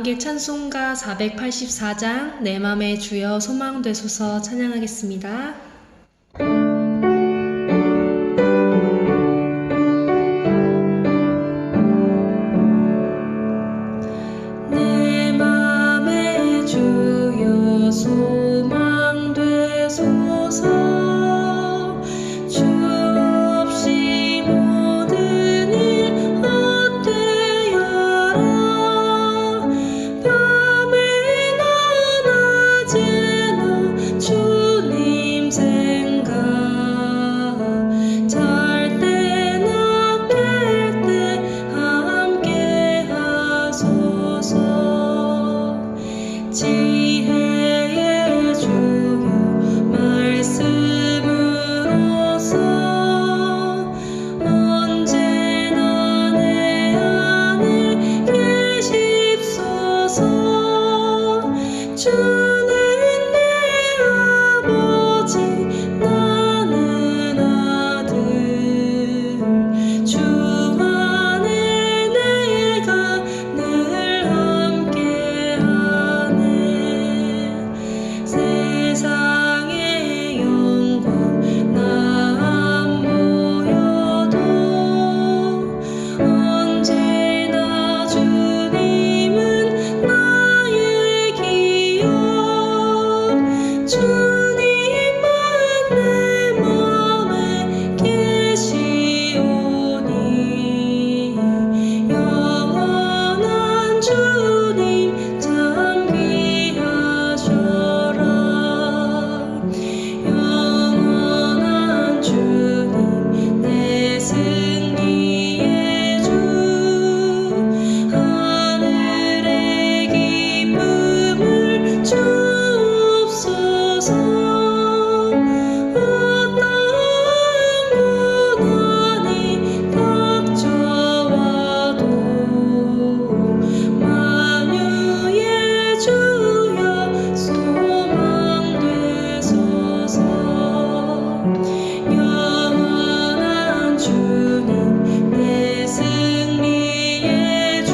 함께 찬송가 484장 내 맘의 주여 소망되소서 찬양하겠습니다. 내 맘의 주여 소망되소서 주 없이 모든 일 헛되어라 밤에나 낮에나 주님 생각 잘 때나 깰 때 함께 하소서 지혜의 주여 말씀으로써 언제나 내 안에 계십소서 주는 내 아버지 나는 아들 주 안에 내가 늘 함께하네 세상의 영광 나 안 보여도 언제나 주님은 나의 기억 주님만 내 맘에 계시오니 영원한 주님 참 귀하셔라 영원한 주님 내 승리의 주 하늘의 기쁨을 주옵소서 어떠한 고난이 닥쳐와도 만유의 주여 소망되소서 영원한 주님 내 승리의 주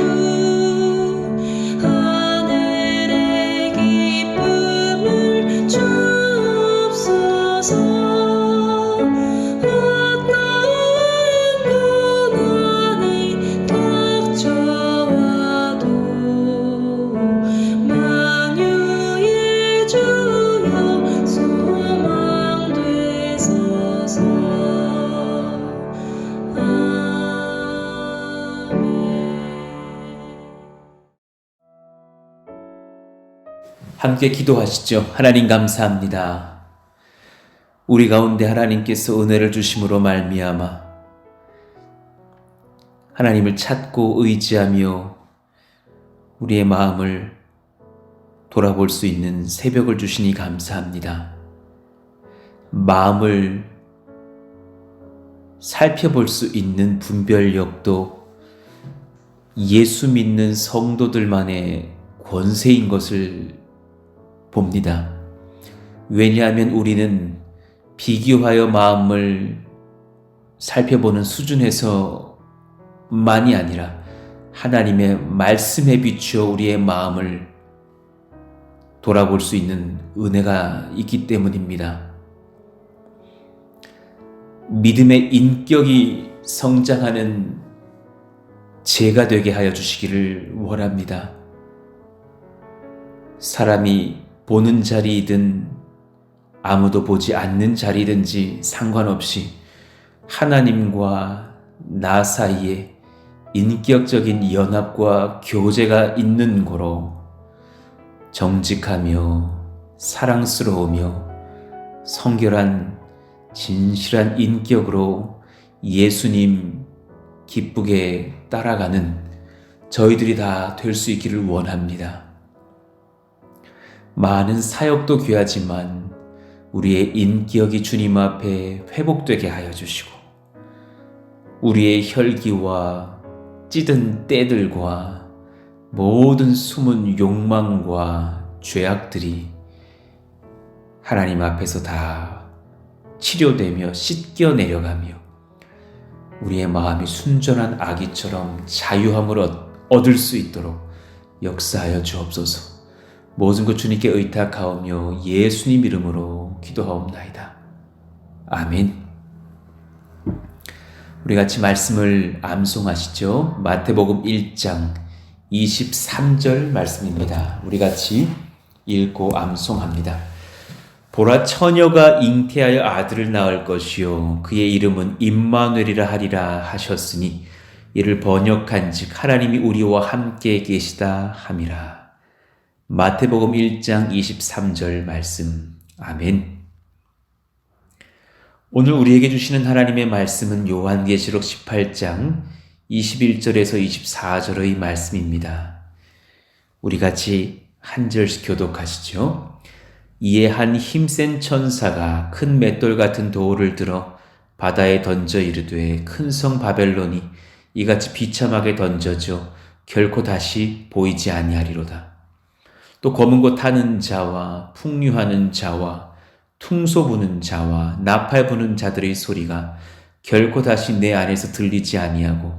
하늘의 기쁨을 주옵소서 어떠한 고난이 닥쳐와도 만유의 주여 소망되소서 함께 기도하시죠. 하나님 감사합니다. 우리 가운데 하나님께서 은혜를 주심으로 말미암아 하나님을 찾고 의지하며 우리의 마음을 돌아볼 수 있는 새벽을 주시니 감사합니다. 마음을 살펴볼 수 있는 분별력도 예수 믿는 성도들만의 권세인 것을 봅니다. 왜냐하면 우리는 비교하여 마음을 살펴보는 수준에서만이 아니라 하나님의 말씀에 비추어 우리의 마음을 돌아볼 수 있는 은혜가 있기 때문입니다. 믿음의 인격이 성장하는 제가 되게 하여 주시기를 원합니다. 사람이 보는 자리이든 아무도 보지 않는 자리든지 상관없이 하나님과 나 사이에 인격적인 연합과 교제가 있는 고로 정직하며 사랑스러우며 성결한 진실한 인격으로 예수님 기쁘게 따라가는 저희들이 다 될 수 있기를 원합니다. 많은 사역도 귀하지만 우리의 인격이 주님 앞에 회복되게 하여 주시고 우리의 혈기와 찌든 때들과 모든 숨은 욕망과 죄악들이 하나님 앞에서 다 치료되며 씻겨 내려가며 우리의 마음이 순전한 아기처럼 자유함을 얻을 수 있도록 역사하여 주옵소서. 모든 것 주님께 의탁하오며 예수님 이름으로 기도하옵나이다. 아멘. 우리 같이 말씀을 암송하시죠. 마태복음 1장 23절 말씀입니다. 우리 같이 읽고 암송합니다. 보라, 처녀가 잉태하여 아들을 낳을 것이요 그의 이름은 임마누엘이라 하리라 하셨으니 이를 번역한즉 하나님이 우리와 함께 계시다 함이라. 마태복음 1장 23절 말씀. 아멘. 오늘 우리에게 주시는 하나님의 말씀은 요한계시록 18장 21절에서 24절의 말씀입니다. 우리 같이 한 절씩 교독하시죠. 이에 한 힘센 천사가 큰 맷돌 같은 돌을 들어 바다에 던져 이르되 큰 성 바벨론이 이같이 비참하게 던져져 결코 다시 보이지 아니하리로다. 또 검은 곳 타는 자와 풍류하는 자와 퉁소 부는 자와 나팔 부는 자들의 소리가 결코 다시 내 안에서 들리지 아니하고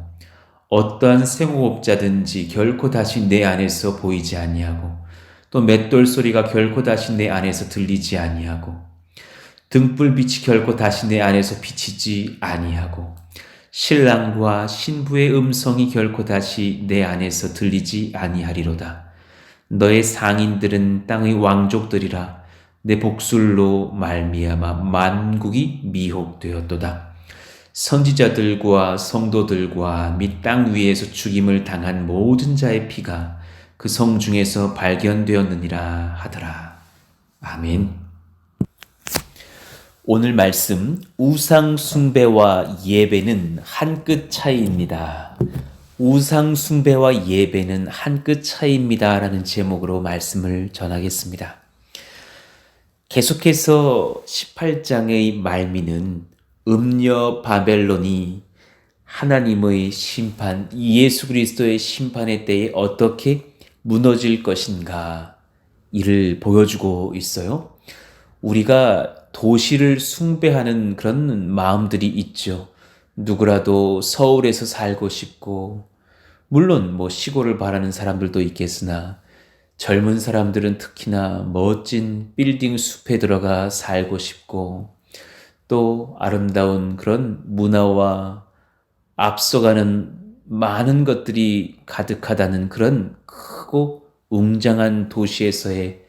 어떠한 생호흡자든지 결코 다시 내 안에서 보이지 아니하고 또 맷돌 소리가 결코 다시 내 안에서 들리지 아니하고 등불빛이 결코 다시 내 안에서 비치지 아니하고 신랑과 신부의 음성이 결코 다시 내 안에서 들리지 아니하리로다. 너의 상인들은 땅의 왕족들이라 내 복술로 말미암아 만국이 미혹되었도다. 선지자들과 성도들과 및 땅 위에서 죽임을 당한 모든 자의 피가 그 성 중에서 발견되었느니라 하더라. 아멘. 오늘 말씀, 우상 숭배와 예배는 한 끗 차이입니다. 우상 숭배와 예배는 한 끗 차이입니다 라는 제목으로 말씀을 전하겠습니다. 계속해서 18장의 말미는 음녀 바벨론이 하나님의 심판, 예수 그리스도의 심판의 때에 어떻게 무너질 것인가 이를 보여주고 있어요. 우리가 도시를 숭배하는 그런 마음들이 있죠. 누구라도 서울에서 살고 싶고, 물론 시골을 바라는 사람들도 있겠으나 젊은 사람들은 특히나 멋진 빌딩 숲에 들어가 살고 싶고 또 아름다운 그런 문화와 앞서가는 많은 것들이 가득하다는 그런 크고 웅장한 도시에서의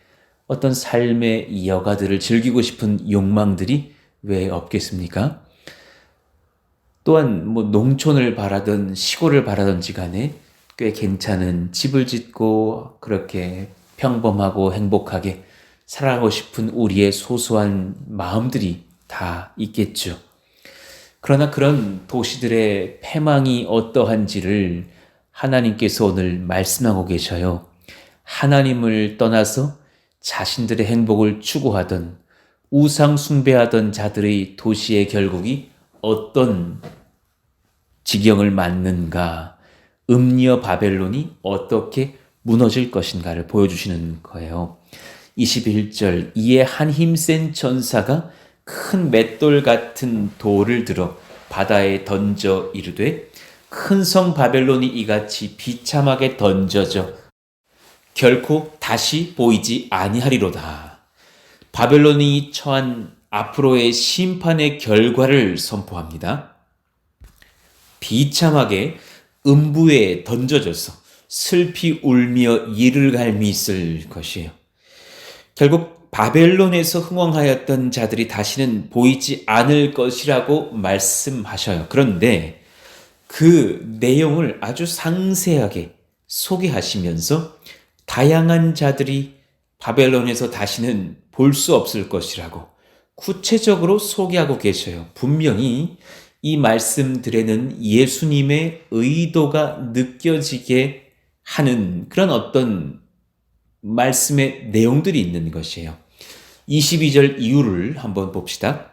어떤 삶의 여가들을 즐기고 싶은 욕망들이 왜 없겠습니까? 또한 농촌을 바라든 시골을 바라든지 간에 꽤 괜찮은 집을 짓고 그렇게 평범하고 행복하게 살아가고 싶은 우리의 소소한 마음들이 다 있겠죠. 그러나 그런 도시들의 패망이 어떠한지를 하나님께서 오늘 말씀하고 계셔요. 하나님을 떠나서 자신들의 행복을 추구하던 우상 숭배하던 자들의 도시의 결국이 어떤 지경을 맞는가, 음녀 바벨론이 어떻게 무너질 것인가를 보여주시는 거예요. 21절, 이에 한 힘센 천사가 큰 맷돌 같은 돌을 들어 바다에 던져 이르되 큰 성 바벨론이 이같이 비참하게 던져져 결코 다시 보이지 아니하리로다. 바벨론이 처한 앞으로의 심판의 결과를 선포합니다. 비참하게 음부에 던져져서 슬피 울며 이를 갈미 있을 것이에요. 결국 바벨론에서 흥왕하였던 자들이 다시는 보이지 않을 것이라고 말씀하셔요. 그런데 그 내용을 아주 상세하게 소개하시면서 다양한 자들이 바벨론에서 다시는 볼 수 없을 것이라고 구체적으로 소개하고 계셔요. 분명히 이 말씀들에는 예수님의 의도가 느껴지게 하는 그런 어떤 말씀의 내용들이 있는 것이에요. 22절 이유를 한번 봅시다.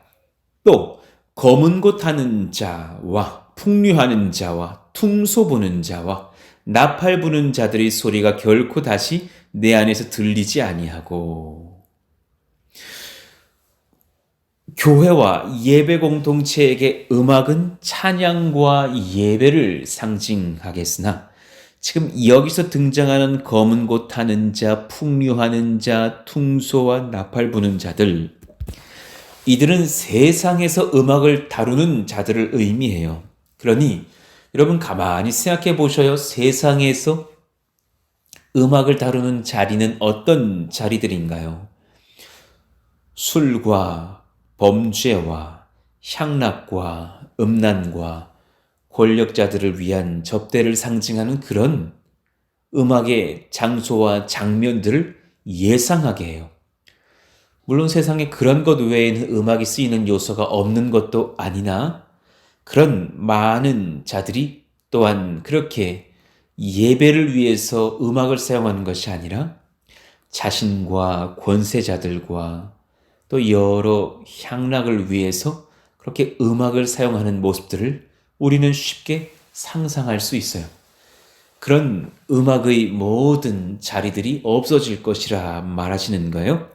또 검은 곳 하는 자와 풍류하는 자와 퉁소 부는 자와 나팔 부는 자들의 소리가 결코 다시 내 안에서 들리지 아니하고, 교회와 예배 공동체에게 음악은 찬양과 예배를 상징하겠으나 지금 여기서 등장하는 검은 곳 타는 자, 풍류하는 자, 퉁소와 나팔 부는 자들, 이들은 세상에서 음악을 다루는 자들을 의미해요. 그러니 여러분 가만히 생각해 보셔요. 세상에서 음악을 다루는 자리는 어떤 자리들인가요? 술과 범죄와 향락과 음란과 권력자들을 위한 접대를 상징하는 그런 음악의 장소와 장면들을 예상하게 해요. 물론 세상에 그런 것 외에는 음악이 쓰이는 요소가 없는 것도 아니나 그런 많은 자들이 또한 그렇게 예배를 위해서 음악을 사용하는 것이 아니라 자신과 권세자들과 또 여러 향락을 위해서 그렇게 음악을 사용하는 모습들을 우리는 쉽게 상상할 수 있어요. 그런 음악의 모든 자리들이 없어질 것이라 말하시는 거예요.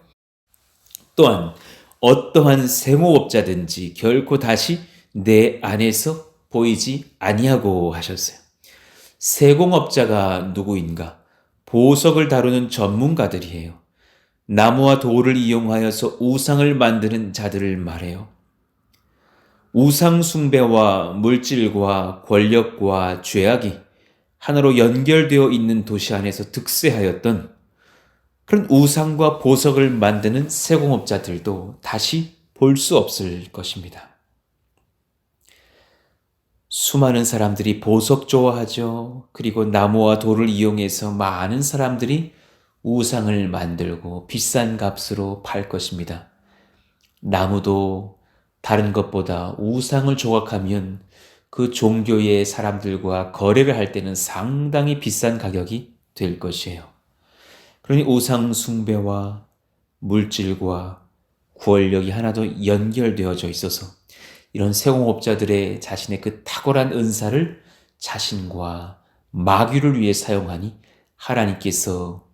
또한 어떠한 생호업자든지 결코 다시 내 안에서 보이지 아니하고 하셨어요. 세공업자가 누구인가? 보석을 다루는 전문가들이에요. 나무와 돌을 이용하여서 우상을 만드는 자들을 말해요. 우상 숭배와 물질과 권력과 죄악이 하나로 연결되어 있는 도시 안에서 득세하였던 그런 우상과 보석을 만드는 세공업자들도 다시 볼 수 없을 것입니다. 수많은 사람들이 보석 좋아하죠. 그리고 나무와 돌을 이용해서 많은 사람들이 우상을 만들고 비싼 값으로 팔 것입니다. 나무도 다른 것보다 우상을 조각하면 그 종교의 사람들과 거래를 할 때는 상당히 비싼 가격이 될 것이에요. 그러니 우상 숭배와 물질과 권력이 하나도 연결되어져 있어서 이런 세공업자들의 자신의 그 탁월한 은사를 자신과 마귀를 위해 사용하니 하나님께서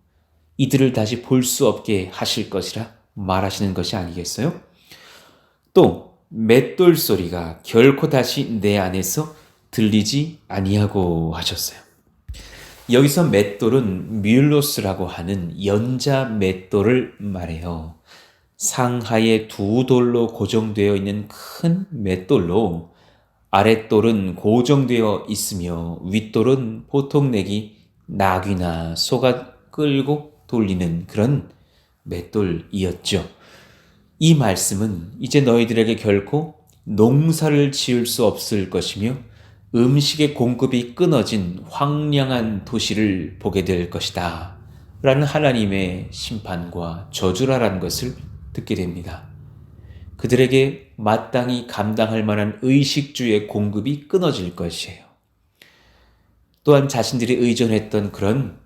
이들을 다시 볼 수 없게 하실 것이라 말하시는 것이 아니겠어요? 또 맷돌 소리가 결코 다시 내 안에서 들리지 아니하고 하셨어요. 여기서 맷돌은 뮬로스라고 하는 연자 맷돌을 말해요. 상하에 두 돌로 고정되어 있는 큰 맷돌로 아랫돌은 고정되어 있으며 윗돌은 보통 내기 나귀나 소가 끌고 돌리는 그런 맷돌이었죠. 이 말씀은 이제 너희들에게 결코 농사를 지을 수 없을 것이며 음식의 공급이 끊어진 황량한 도시를 보게 될 것이다 라는 하나님의 심판과 저주라는 것을 듣게 됩니다. 그들에게 마땅히 감당할 만한 의식주의 공급이 끊어질 것이에요. 또한 자신들이 의존했던 그런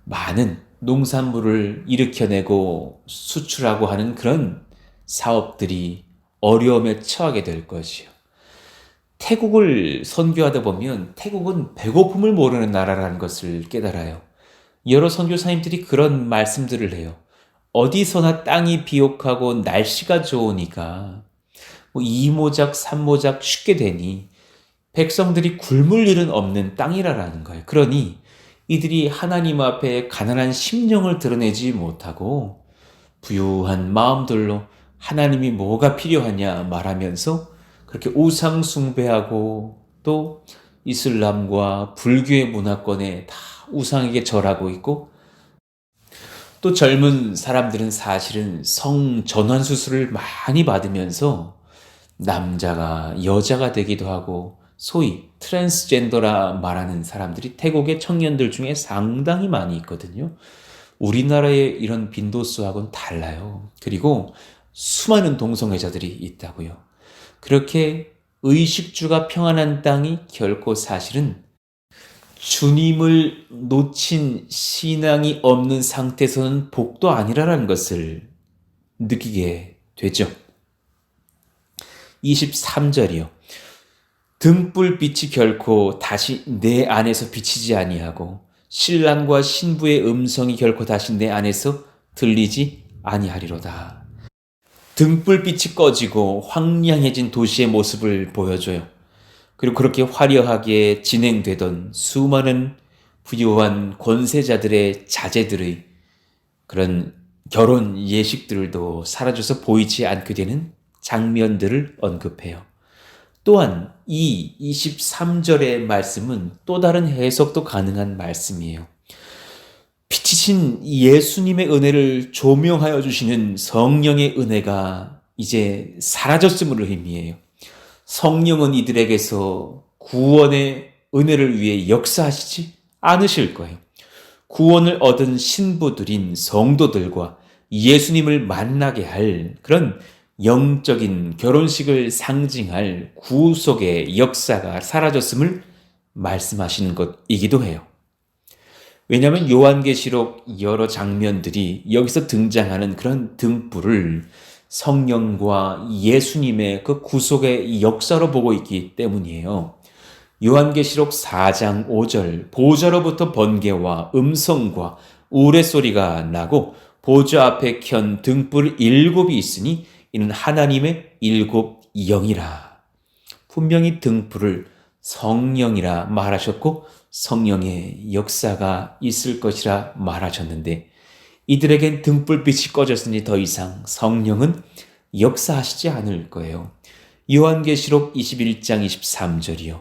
많은 농산물을 일으켜내고 수출하고 하는 그런 사업들이 어려움에 처하게 될 것이요. 태국을 선교하다 보면 태국은 배고픔을 모르는 나라라는 것을 깨달아요. 여러 선교사님들이 그런 말씀들을 해요. 어디서나 땅이 비옥하고 날씨가 좋으니까 이모작 삼모작 쉽게 되니 백성들이 굶을 일은 없는 땅이라는 거예요. 그러니 이들이 하나님 앞에 가난한 심령을 드러내지 못하고 부유한 마음들로 하나님이 뭐가 필요하냐 말하면서 그렇게 우상 숭배하고 또 이슬람과 불교의 문화권에 다 우상에게 절하고 있고 또 젊은 사람들은 사실은 성 전환 수술을 많이 받으면서 남자가 여자가 되기도 하고 소위 트랜스젠더라 말하는 사람들이 태국의 청년들 중에 상당히 많이 있거든요. 우리나라의 이런 빈도수하고는 달라요. 그리고 수많은 동성애자들이 있다고요. 그렇게 의식주가 평안한 땅이 결코 사실은 주님을 놓친 신앙이 없는 상태에서는 복도 아니라는 것을 느끼게 되죠. 23절이요. 등불빛이 결코 다시 내 안에서 비치지 아니하고 신랑과 신부의 음성이 결코 다시 내 안에서 들리지 아니하리로다. 등불빛이 꺼지고 황량해진 도시의 모습을 보여줘요. 그리고 그렇게 화려하게 진행되던 수많은 부유한 권세자들의 자제들의 그런 결혼 예식들도 사라져서 보이지 않게 되는 장면들을 언급해요. 또한 이 23절의 말씀은 또 다른 해석도 가능한 말씀이에요. 빛이신 예수님의 은혜를 조명하여 주시는 성령의 은혜가 이제 사라졌음을 의미해요. 성령은 이들에게서 구원의 은혜를 위해 역사하시지 않으실 거예요. 구원을 얻은 신부들인 성도들과 예수님을 만나게 할 그런 영적인 결혼식을 상징할 구속의 역사가 사라졌음을 말씀하시는 것이기도 해요. 왜냐하면 요한계시록 여러 장면들이 여기서 등장하는 그런 등불을 성령과 예수님의 그 구속의 역사로 보고 있기 때문이에요. 요한계시록 4장 5절 보좌로부터 번개와 음성과 우레소리가 나고 보좌 앞에 켠 등불 7이 있으니 이는 하나님의 7 영이라. 분명히 등불을 성령이라 말하셨고 성령의 역사가 있을 것이라 말하셨는데 이들에겐 등불빛이 꺼졌으니 더 이상 성령은 역사하시지 않을 거예요. 요한계시록 21장 23절이요.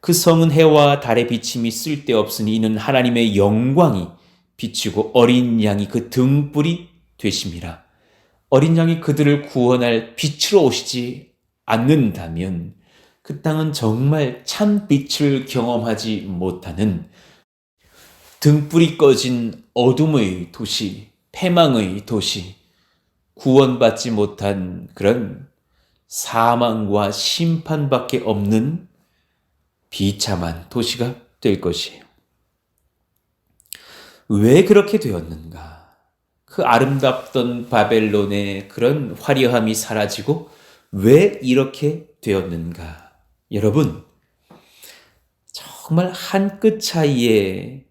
그 성은 해와 달의 비침이 쓸데없으니 이는 하나님의 영광이 비치고 어린 양이 그 등불이 되심이라. 어린 양이 그들을 구원할 빛으로 오시지 않는다면 그 땅은 정말 참 빛을 경험하지 못하는 등불이 꺼진 어둠의 도시, 패망의 도시, 구원받지 못한 그런 사망과 심판밖에 없는 비참한 도시가 될 것이에요. 왜 그렇게 되었는가? 그 아름답던 바벨론의 그런 화려함이 사라지고 왜 이렇게 되었는가? 여러분, 정말 한 끗 차이에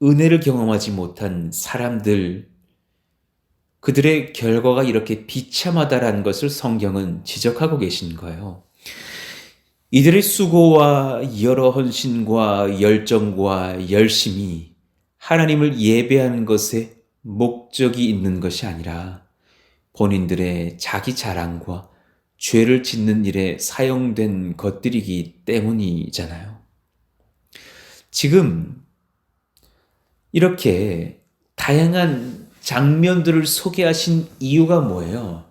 은혜를 경험하지 못한 사람들, 그들의 결과가 이렇게 비참하다라는 것을 성경은 지적하고 계신 거예요. 이들의 수고와 여러 헌신과 열정과 열심이 하나님을 예배하는 것에 목적이 있는 것이 아니라 본인들의 자기 자랑과 죄를 짓는 일에 사용된 것들이기 때문이잖아요. 지금 이렇게 다양한 장면들을 소개하신 이유가 뭐예요?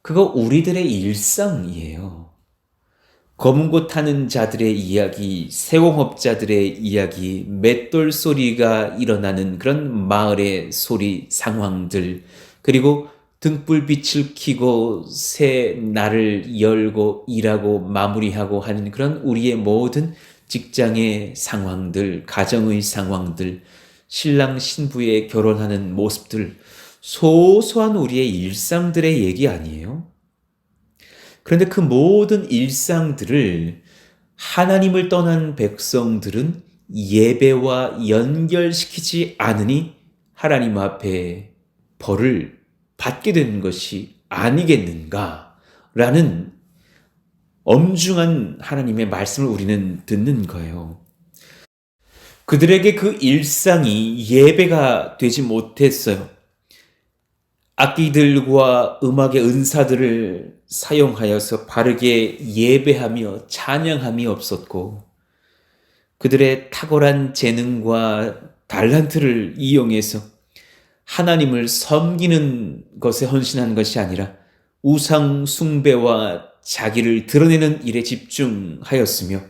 그거 우리들의 일상이에요. 검은 곳 타는 자들의 이야기, 세공업자들의 이야기, 맷돌 소리가 일어나는 그런 마을의 소리, 상황들, 그리고 등불빛을 켜고 새 날을 열고 일하고 마무리하고 하는 그런 우리의 모든 직장의 상황들, 가정의 상황들, 신랑 신부의 결혼하는 모습들, 소소한 우리의 일상들의 얘기 아니에요? 그런데 그 모든 일상들을 하나님을 떠난 백성들은 예배와 연결시키지 않으니 하나님 앞에 벌을 받게 되는 것이 아니겠는가라는 엄중한 하나님의 말씀을 우리는 듣는 거예요. 그들에게 그 일상이 예배가 되지 못했어요. 악기들과 음악의 은사들을 사용하여서 바르게 예배하며 찬양함이 없었고 그들의 탁월한 재능과 달란트를 이용해서 하나님을 섬기는 것에 헌신한 것이 아니라 우상 숭배와 자기를 드러내는 일에 집중하였으며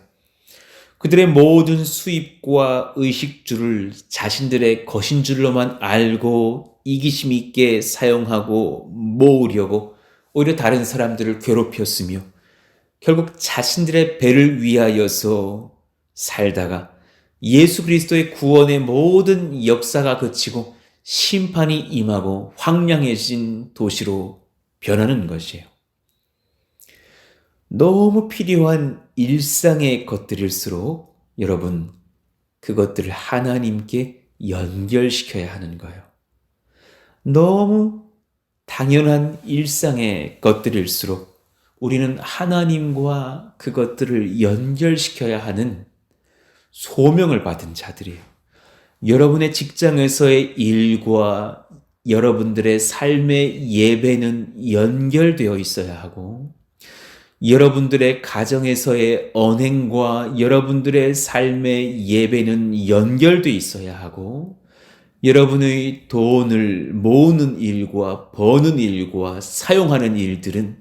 그들의 모든 수입과 의식주를 자신들의 것인 줄로만 알고 이기심 있게 사용하고 모으려고 오히려 다른 사람들을 괴롭혔으며 결국 자신들의 배를 위하여서 살다가 예수 그리스도의 구원의 모든 역사가 그치고 심판이 임하고 황량해진 도시로 변하는 것이에요. 너무 필요한 일상의 것들일수록 여러분 그것들을 하나님께 연결시켜야 하는 거예요. 너무 당연한 일상의 것들일수록 우리는 하나님과 그것들을 연결시켜야 하는 소명을 받은 자들이에요. 여러분의 직장에서의 일과 여러분들의 삶의 예배는 연결되어 있어야 하고, 여러분들의 가정에서의 언행과 여러분들의 삶의 예배는 연결되어 있어야 하고, 여러분의 돈을 모으는 일과 버는 일과 사용하는 일들은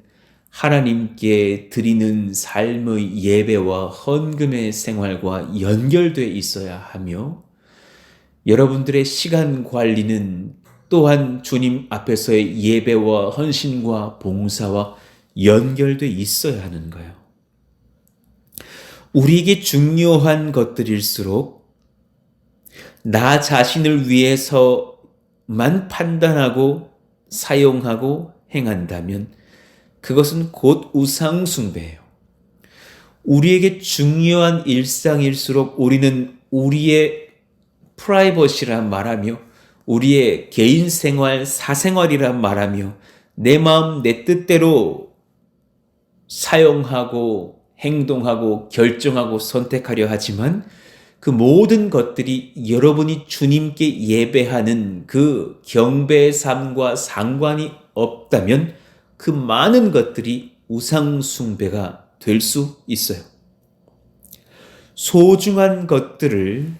하나님께 드리는 삶의 예배와 헌금의 생활과 연결되어 있어야 하며, 여러분들의 시간 관리는 또한 주님 앞에서의 예배와 헌신과 봉사와 연결되어 있어야 하는 거예요. 우리에게 중요한 것들일수록 나 자신을 위해서만 판단하고 사용하고 행한다면 그것은 곧 우상숭배예요. 우리에게 중요한 일상일수록 우리는 우리의 프라이버시라 말하며 우리의 개인 생활, 사생활이라 말하며 내 마음, 내 뜻대로 사용하고 행동하고 결정하고 선택하려 하지만 그 모든 것들이 여러분이 주님께 예배하는 그 경배의 삶과 상관이 없다면 그 많은 것들이 우상숭배가 될 수 있어요. 소중한 것들을,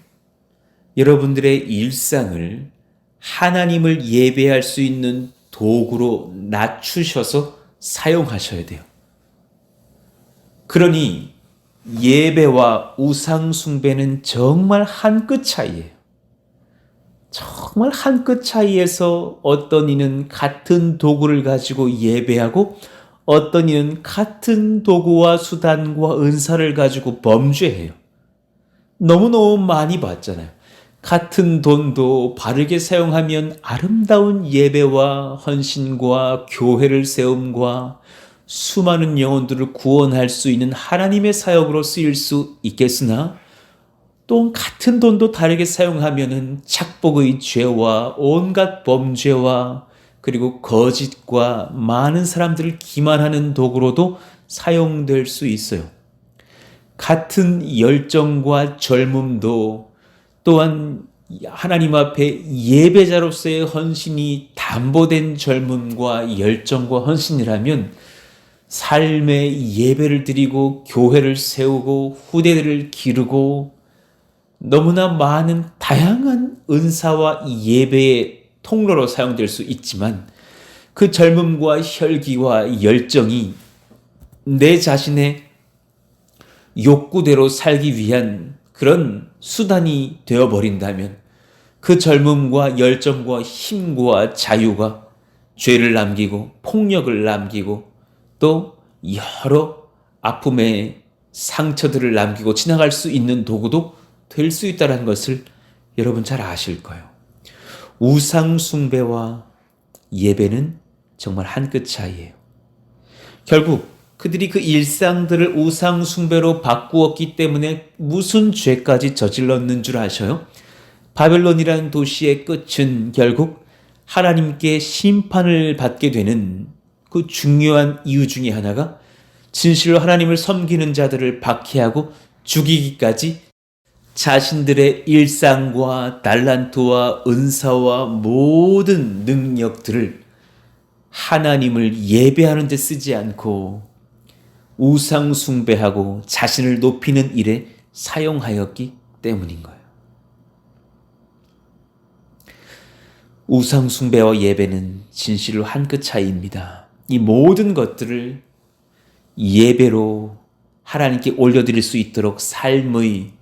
여러분들의 일상을 하나님을 예배할 수 있는 도구로 낮추셔서 사용하셔야 돼요. 그러니 예배와 우상숭배는 정말 한 끗 차이예요. 정말 한 끗 차이에서 어떤 이는 같은 도구를 가지고 예배하고 어떤 이는 같은 도구와 수단과 은사를 가지고 범죄해요. 너무너무 많이 봤잖아요. 같은 돈도 바르게 사용하면 아름다운 예배와 헌신과 교회를 세움과 수많은 영혼들을 구원할 수 있는 하나님의 사역으로 쓰일 수 있겠으나 또 같은 돈도 다르게 사용하면은 착복의 죄와 온갖 범죄와 그리고 거짓과 많은 사람들을 기만하는 도구로도 사용될 수 있어요. 같은 열정과 젊음도 또한 하나님 앞에 예배자로서의 헌신이 담보된 젊음과 열정과 헌신이라면 삶의 예배를 드리고 교회를 세우고 후대들을 기르고 너무나 많은 다양한 은사와 예배의 통로로 사용될 수 있지만 그 젊음과 혈기와 열정이 내 자신의 욕구대로 살기 위한 그런 수단이 되어버린다면 그 젊음과 열정과 힘과 자유가 죄를 남기고 폭력을 남기고 또 여러 아픔의 상처들을 남기고 지나갈 수 있는 도구도 될 수 있다는 것을 여러분 잘 아실 거예요. 우상 숭배와 예배는 정말 한 끗 차이예요. 결국 그들이 그 일상들을 우상 숭배로 바꾸었기 때문에 무슨 죄까지 저질렀는 줄 아셔요? 바벨론이라는 도시의 끝은 결국 하나님께 심판을 받게 되는 그 중요한 이유 중에 하나가 진실로 하나님을 섬기는 자들을 박해하고 죽이기까지 자신들의 일상과 달란트와 은사와 모든 능력들을 하나님을 예배하는 데 쓰지 않고 우상 숭배하고 자신을 높이는 일에 사용하였기 때문인 거예요. 우상 숭배와 예배는 진실로 한 끗 차이입니다. 이 모든 것들을 예배로 하나님께 올려드릴 수 있도록 삶의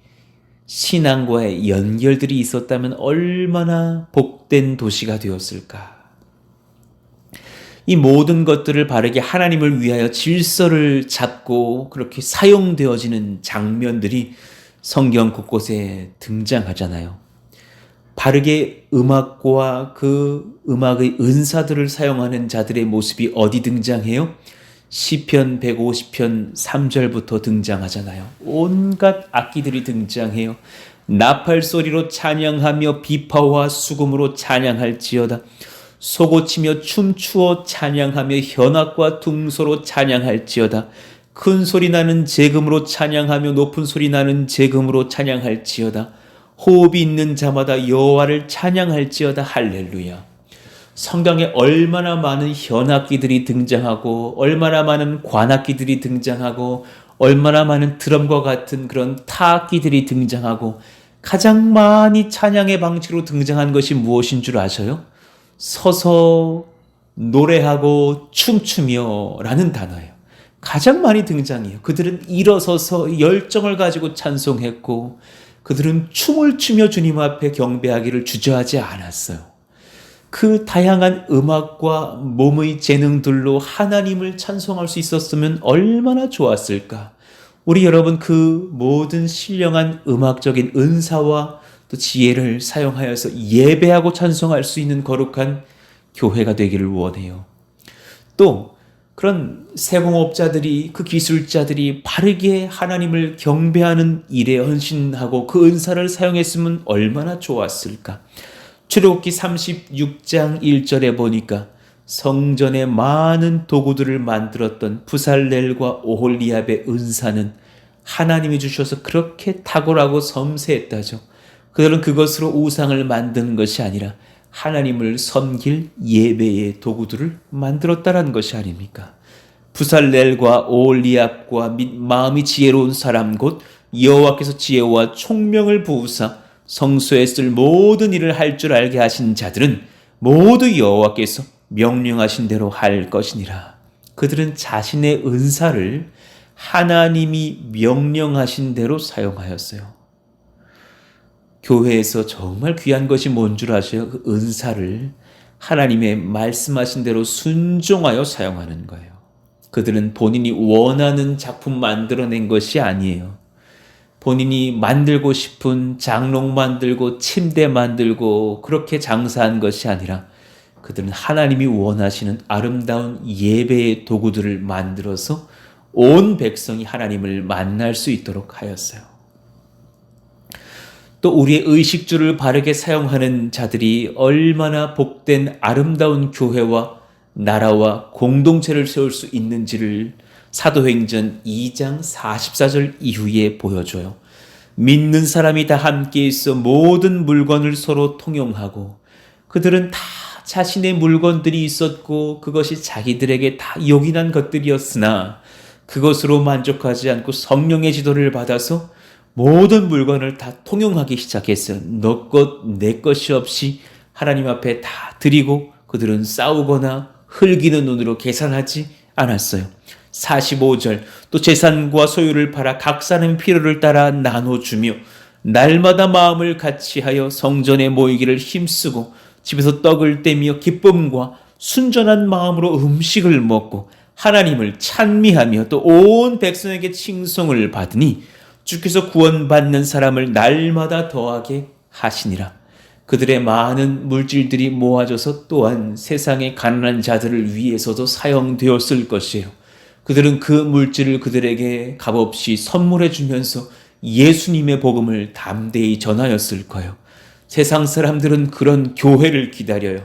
신앙과의 연결들이 있었다면 얼마나 복된 도시가 되었을까. 이 모든 것들을 바르게 하나님을 위하여 질서를 잡고 그렇게 사용되어지는 장면들이 성경 곳곳에 등장하잖아요. 바르게 음악과 그 음악의 은사들을 사용하는 자들의 모습이 어디 등장해요? 시편 150편 3절부터 등장하잖아요. 온갖 악기들이 등장해요. 나팔 소리로 찬양하며 비파와 수금으로 찬양할지어다. 소고치며 춤추어 찬양하며 현악과 둥소로 찬양할지어다. 큰 소리 나는 재금으로 찬양하며 높은 소리 나는 재금으로 찬양할지어다. 호흡이 있는 자마다 여호와를 찬양할지어다. 할렐루야. 성경에 얼마나 많은 현악기들이 등장하고 얼마나 많은 관악기들이 등장하고 얼마나 많은 드럼과 같은 그런 타악기들이 등장하고 가장 많이 찬양의 방식으로 등장한 것이 무엇인 줄 아셔요? 서서 노래하고 춤추며 라는 단어예요. 가장 많이 등장해요. 그들은 일어서서 열정을 가지고 찬송했고 그들은 춤을 추며 주님 앞에 경배하기를 주저하지 않았어요. 그 다양한 음악과 몸의 재능들로 하나님을 찬송할 수 있었으면 얼마나 좋았을까. 우리 여러분 그 모든 신령한 음악적인 은사와 또 지혜를 사용하여서 예배하고 찬송할 수 있는 거룩한 교회가 되기를 원해요. 또 그런 세공업자들이 그 기술자들이 바르게 하나님을 경배하는 일에 헌신하고 그 은사를 사용했으면 얼마나 좋았을까. 출애굽기 36장 1절에 보니까 성전에 많은 도구들을 만들었던 부살렐과 오홀리압의 은사는 하나님이 주셔서 그렇게 탁월하고 섬세했다죠. 그들은 그것으로 우상을 만드는 것이 아니라 하나님을 섬길 예배의 도구들을 만들었다라는 것이 아닙니까? 부살렐과 오홀리압과 및 마음이 지혜로운 사람 곧 여호와께서 지혜와 총명을 부으사 성소에 쓸 모든 일을 할 줄 알게 하신 자들은 모두 여호와께서 명령하신 대로 할 것이니라. 그들은 자신의 은사를 하나님이 명령하신 대로 사용하였어요. 교회에서 정말 귀한 것이 뭔 줄 아세요? 그 은사를 하나님의 말씀하신 대로 순종하여 사용하는 거예요. 그들은 본인이 원하는 작품 만들어낸 것이 아니에요. 본인이 만들고 싶은 장롱 만들고 침대 만들고 그렇게 장사한 것이 아니라 그들은 하나님이 원하시는 아름다운 예배의 도구들을 만들어서 온 백성이 하나님을 만날 수 있도록 하였어요. 또 우리의 의식주를 바르게 사용하는 자들이 얼마나 복된 아름다운 교회와 나라와 공동체를 세울 수 있는지를 사도행전 2장 44절 이후에 보여줘요. 믿는 사람이 다 함께 있어 모든 물건을 서로 통용하고 그들은 다 자신의 물건들이 있었고 그것이 자기들에게 다 요긴한 것들이었으나 그것으로 만족하지 않고 성령의 지도를 받아서 모든 물건을 다 통용하기 시작했어요. 너 것, 내 것이 없이 하나님 앞에 다 드리고 그들은 싸우거나 흘기는 눈으로 계산하지 않았어요. 45절 또 재산과 소유를 팔아 각 사람의 필요를 따라 나눠주며 날마다 마음을 같이하여 성전에 모이기를 힘쓰고 집에서 떡을 떼며 기쁨과 순전한 마음으로 음식을 먹고 하나님을 찬미하며 또 온 백성에게 칭송을 받으니 주께서 구원받는 사람을 날마다 더하게 하시니라. 그들의 많은 물질들이 모아져서 또한 세상의 가난한 자들을 위해서도 사용되었을 것이에요. 그들은 그 물질을 그들에게 값없이 선물해 주면서 예수님의 복음을 담대히 전하였을 거예요. 세상 사람들은 그런 교회를 기다려요.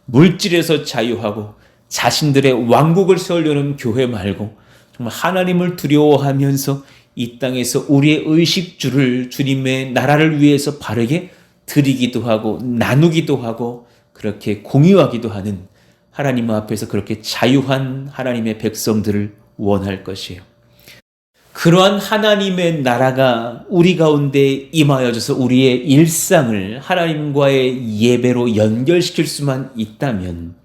물질에서 자유하고 자신들의 왕국을 세우려는 교회 말고 정말 하나님을 두려워하면서 이 땅에서 우리의 의식주를 주님의 나라를 위해서 바르게 드리기도 하고 나누기도 하고 그렇게 공유하기도 하는 하나님 앞에서 그렇게 자유한 하나님의 백성들을 원할 것이에요. 그러한 하나님의 나라가 우리 가운데 임하여져서 우리의 일상을 하나님과의 예배로 연결시킬 수만 있다면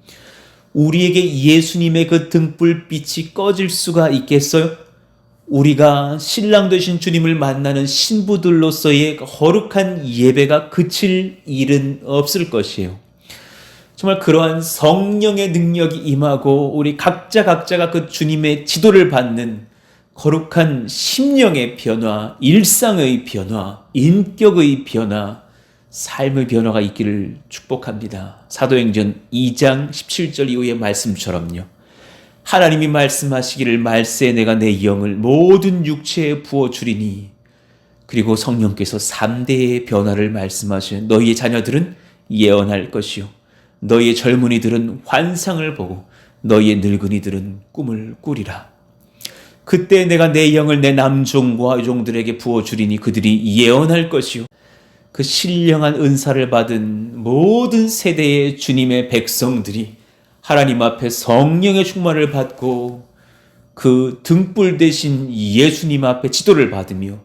우리에게 예수님의 그 등불빛이 꺼질 수가 있겠어요? 우리가 신랑 되신 주님을 만나는 신부들로서의 거룩한 예배가 그칠 일은 없을 것이에요. 정말 그러한 성령의 능력이 임하고 우리 각자가 그 주님의 지도를 받는 거룩한 심령의 변화, 일상의 변화, 인격의 변화, 삶의 변화가 있기를 축복합니다. 사도행전 2장 17절 이후의 말씀처럼요. 하나님이 말씀하시기를 말세에 내가 내 영을 모든 육체에 부어주리니 그리고 성령께서 3대의 변화를 말씀하시는 너희의 자녀들은 예언할 것이요 너희의 젊은이들은 환상을 보고 너희의 늙은이들은 꿈을 꾸리라. 그때 내가 내 영을 내 남종과 여종들에게 부어주리니 그들이 예언할 것이요 그 신령한 은사를 받은 모든 세대의 주님의 백성들이 하나님 앞에 성령의 충만을 받고 그 등불 대신 예수님 앞에 지도를 받으며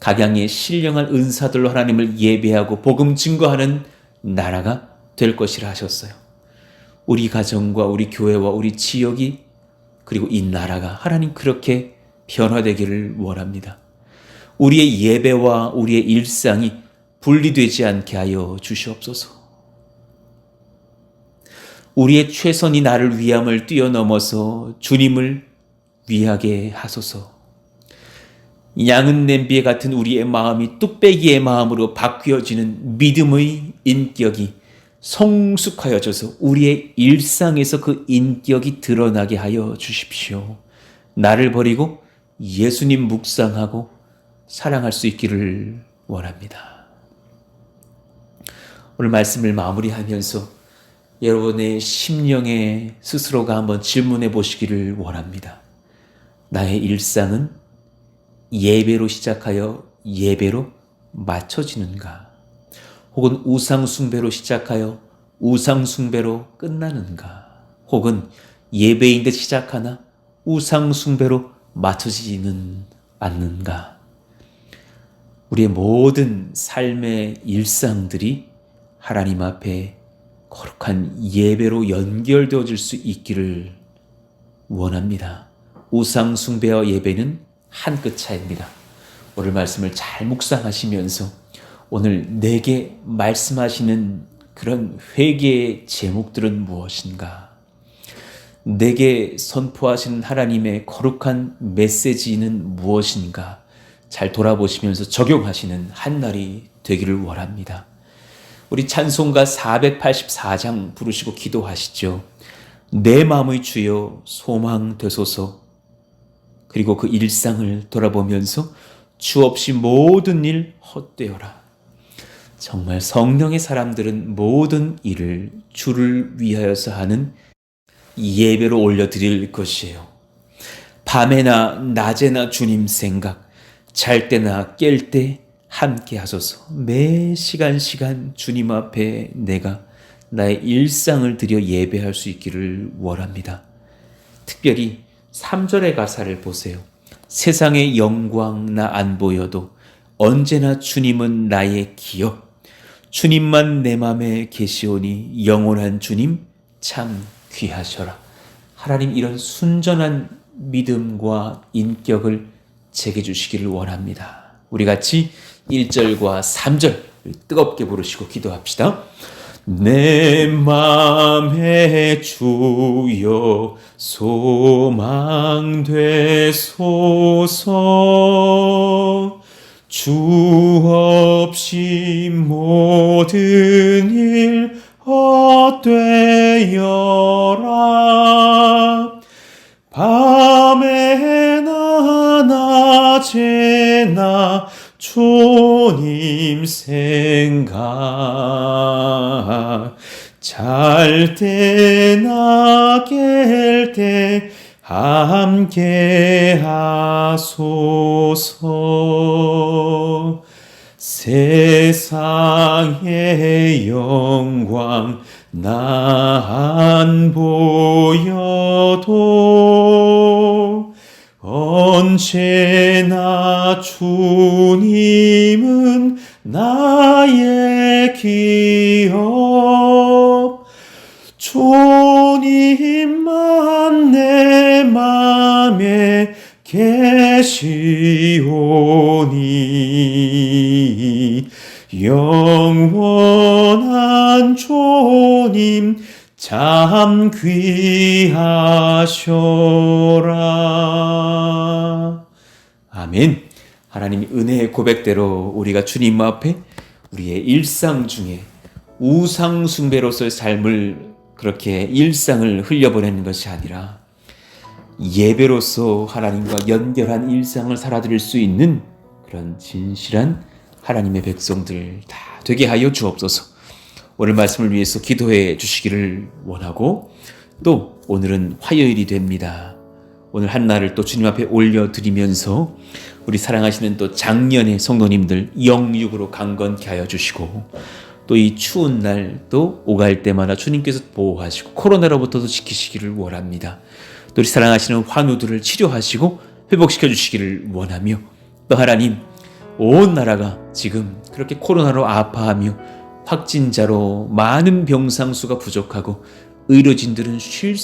각양의 신령한 은사들로 하나님을 예배하고 복음 증거하는 나라가 될 것이라 하셨어요. 우리 가정과 우리 교회와 우리 지역이 그리고 이 나라가 하나님 그렇게 변화되기를 원합니다. 우리의 예배와 우리의 일상이 분리되지 않게 하여 주시옵소서. 우리의 최선이 나를 위함을 뛰어넘어서 주님을 위하게 하소서. 양은 냄비에 같은 우리의 마음이 뚝배기의 마음으로 바뀌어지는 믿음의 인격이 성숙하여져서 우리의 일상에서 그 인격이 드러나게 하여 주십시오. 나를 버리고 예수님 묵상하고 사랑할 수 있기를 원합니다. 오늘 말씀을 마무리하면서 여러분의 심령에 스스로가 한번 질문해 보시기를 원합니다. 나의 일상은 예배로 시작하여 예배로 맞춰지는가? 혹은 우상숭배로 시작하여 우상숭배로 끝나는가? 혹은 예배인데 시작하나 우상숭배로 맞춰지지는 않는가? 우리의 모든 삶의 일상들이 하나님 앞에 거룩한 예배로 연결되어질 수 있기를 원합니다. 우상숭배와 예배는 한 끗 차이입니다. 오늘 말씀을 잘 묵상하시면서 오늘 내게 말씀하시는 그런 회개의 제목들은 무엇인가? 내게 선포하시는 하나님의 거룩한 메시지는 무엇인가? 잘 돌아보시면서 적용하시는 한 날이 되기를 원합니다. 우리 찬송가 484장 부르시고 기도하시죠. 내 마음의 주여 소망 되소서. 그리고 그 일상을 돌아보면서 주 없이 모든 일 헛되어라. 정말 성령의 사람들은 모든 일을 주를 위하여서 하는 예배로 올려드릴 것이에요. 밤에나 낮에나 주님 생각, 잘 때나 깰 때 함께 하소서. 매 시간 주님 앞에 내가 나의 일상을 드려 예배할 수 있기를 원합니다. 특별히 3절의 가사를 보세요. 세상의 영광 나 안 보여도 언제나 주님은 나의 기업. 주님만 내 맘에 계시오니 영원한 주님 참 귀하셔라. 하나님 이런 순전한 믿음과 인격을 제게 주시기를 원합니다. 우리 같이 1절과 3절 뜨겁게 부르시고 기도합시다. 내 맘에 주여 소망 되소서. 주 없이 모든 일 헛되어라. 밤에나 낮에나 주님 생각, 잘 때나 깰 때 함께 하소서. 세상의 영광 나 안 보여도 언제나 주님은 나의 기업. 주님만 내 맘에 계시오니 영원한 주님 참 귀하셔라. 아멘. 하나님이 은혜의 고백대로 우리가 주님 앞에 우리의 일상 중에 우상 숭배로서의 삶을 그렇게 일상을 흘려보내는 것이 아니라 예배로서 하나님과 연결한 일상을 살아드릴 수 있는 그런 진실한 하나님의 백성들 다 되게 하여 주옵소서. 오늘 말씀을 위해서 기도해 주시기를 원하고, 또 오늘은 화요일이 됩니다. 오늘 한날을 또 주님 앞에 올려드리면서 우리 사랑하시는 또 작년의 성도님들 영육으로 강건케 하여 주시고 또 이 추운 날 또 오갈 때마다 주님께서 보호하시고 코로나로부터도 지키시기를 원합니다. 또 우리 사랑하시는 환우들을 치료하시고 회복시켜 주시기를 원하며 또 하나님 온 나라가 지금 그렇게 코로나로 아파하며 확진자로 많은 병상수가 부족하고 의료진들은 쉴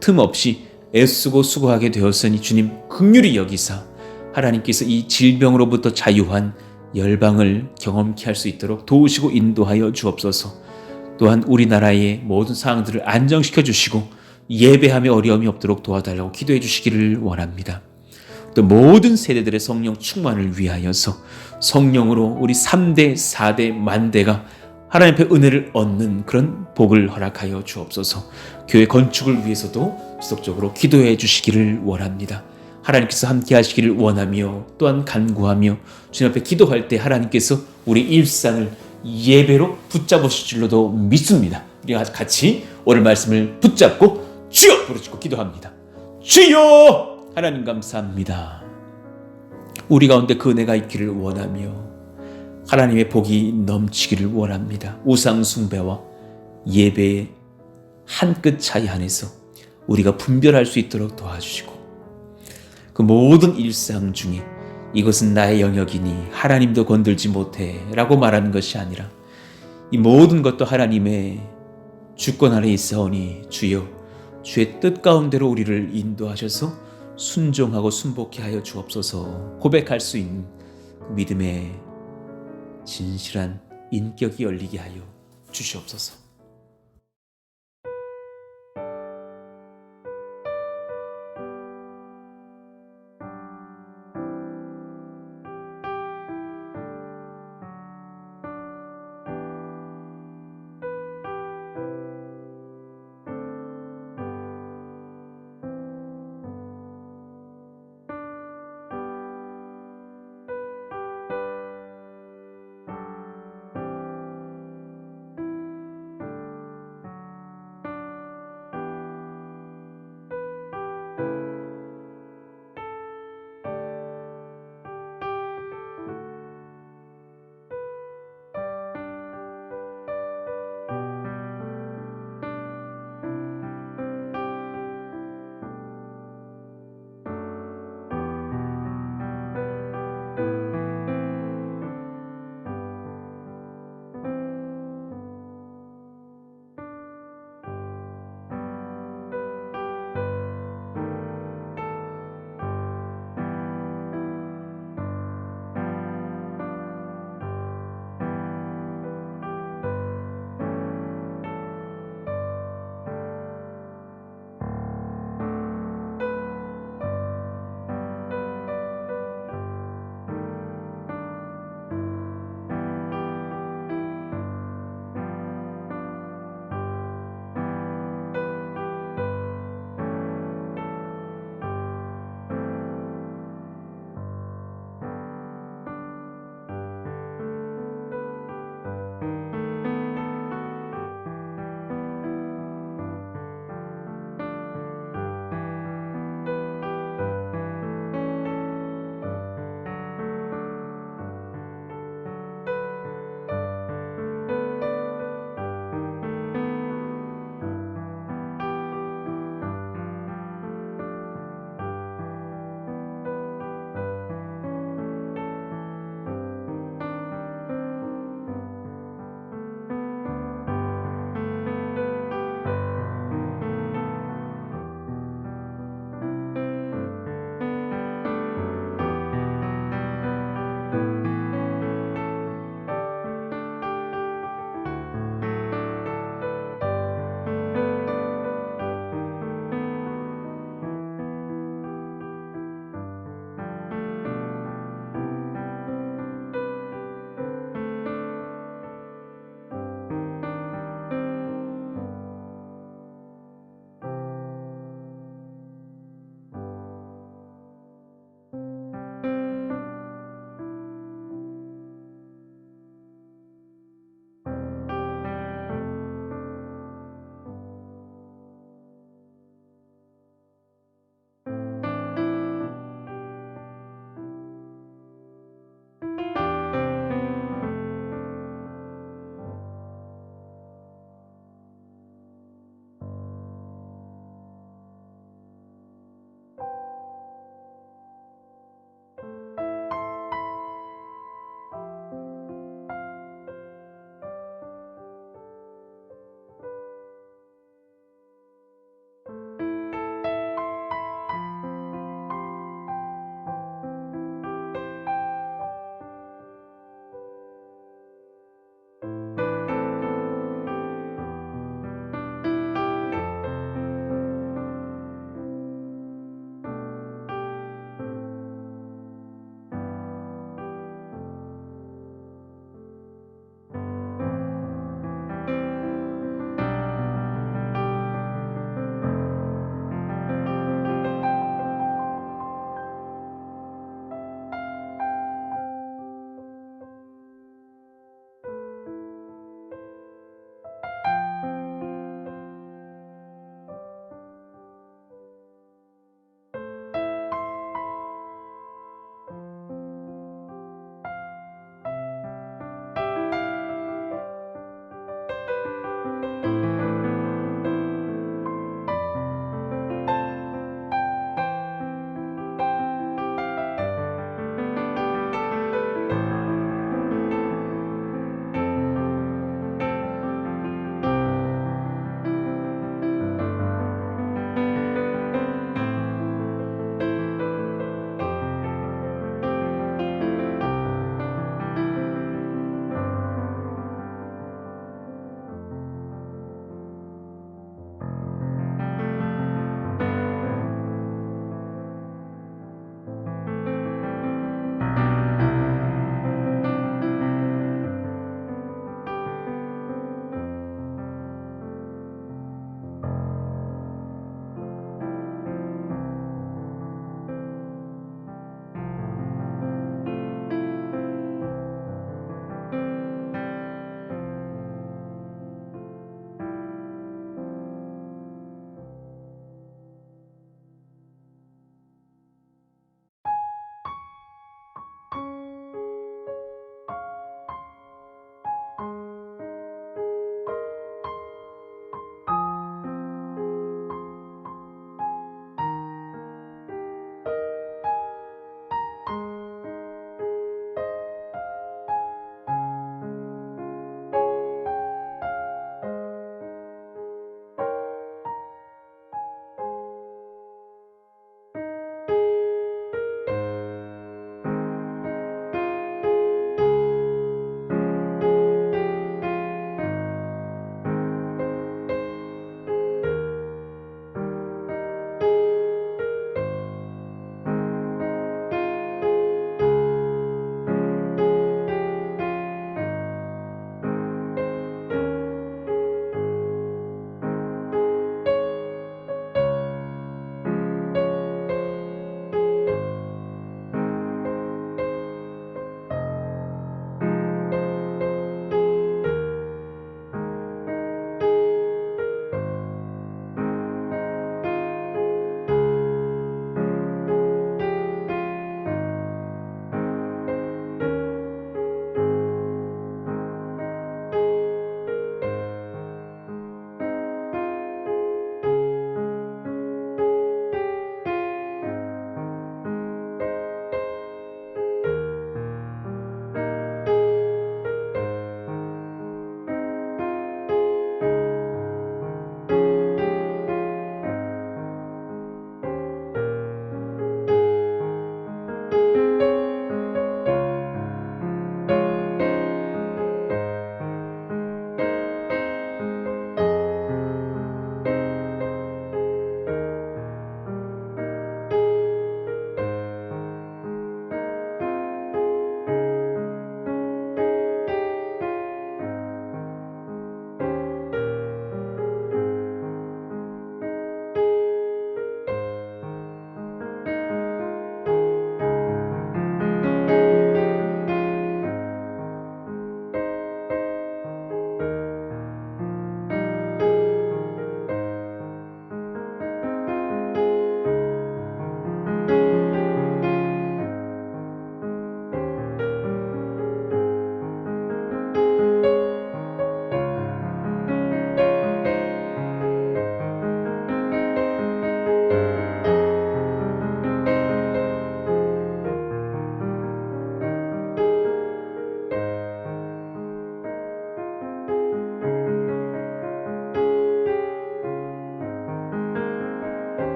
틈 없이 애쓰고 수고하게 되었으니 주님 긍휼히 여기사 하나님께서 이 질병으로부터 자유한 열방을 경험케 할 수 있도록 도우시고 인도하여 주옵소서. 또한 우리나라의 모든 상황들을 안정시켜 주시고 예배함에 어려움이 없도록 도와달라고 기도해 주시기를 원합니다. 또 모든 세대들의 성령 충만을 위하여서 성령으로 우리 3대, 4대, 만대가 하나님 앞에 은혜를 얻는 그런 복을 허락하여 주옵소서. 교회 건축을 위해서도 지속적으로 기도해 주시기를 원합니다. 하나님께서 함께 하시기를 원하며 또한 간구하며 주님 앞에 기도할 때 하나님께서 우리 일상을 예배로 붙잡으실 줄로도 믿습니다. 우리가 같이 오늘 말씀을 붙잡고 주여 부르짖고 기도합니다. 주여! 하나님 감사합니다. 우리 가운데 그 은혜가 있기를 원하며 하나님의 복이 넘치기를 원합니다. 우상 숭배와 예배의 한 끗 차이 안에서 우리가 분별할 수 있도록 도와주시고 그 모든 일상 중에 이것은 나의 영역이니 하나님도 건들지 못해 라고 말하는 것이 아니라 이 모든 것도 하나님의 주권 아래 있사오니 주여 주의 뜻 가운데로 우리를 인도하셔서 순종하고 순복케 하여 주옵소서. 고백할 수 있는 믿음의 진실한 인격이 열리게 하여 주시옵소서.